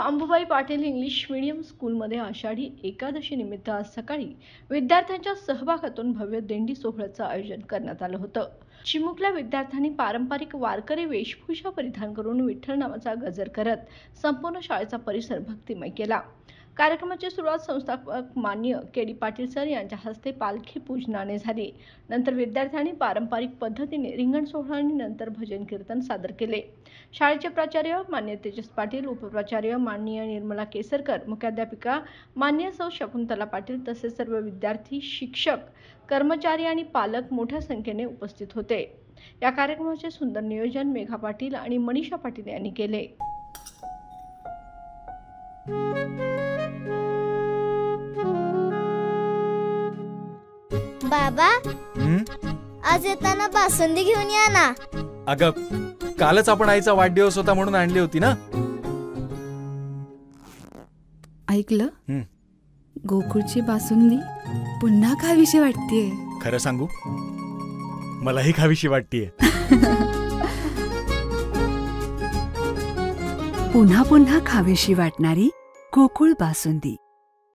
अंबुबाई Patil English medium स्कूलमध्ये आषाढी एकादशी निमित्त आज सकाळी विद्यार्थ्यांच्या सहभागातून भव्य दिंडी सोहळ्याचं आयोजन करण्यात आलं होतं। चिमुकल्या विद्यार्थ्यांनी पारंपरिक वारकरी वेशभूषा परिधान करून विठ्ठल नामाचा गजर करत संपूर्ण शाळेचा परिसर भक्तिमय केला। कार्यक्रमाची सुरुवात संस्थापक मान्य के.डी. पाटील सर यांच्या हस्ते पालखी पूजनाने झाली। नंतर विद्यार्थ्यांनी पारंपरिक पद्धतीने रिंगण सोहळा आणि नंतर भजन कीर्तन सादर केले। शाळेचे प्राचार्य मान्य तेजस पाटील, उपप्राचार्य माननीय निर्मला केसरकर, मुख्याध्यापिका मान्य सौ शकुंतला पाटील तसेच सर्व विद्यार्थी, शिक्षक, कर्मचारी आणि पालक मोठ्या संख्येने उपस्थित होते। या कार्यक्रमाचे सुंदर नियोजन मेघा पाटील आणि मनीषा पाटील यांनी केले। बाबा, आज येताना बासुंदी घेऊन या ना। अगं, कालच आपण आईचा वाढदिवस होता म्हणून आणली होती ना। ऐकलं, गोकुळची बासुंदी पुन्हा खावीशी वाटतेय। खरं सांगू, मलाही खावीशी वाटतेय। पुन्हा पुन्हा खावीशी वाटणारी गोकुळ बासुंदी।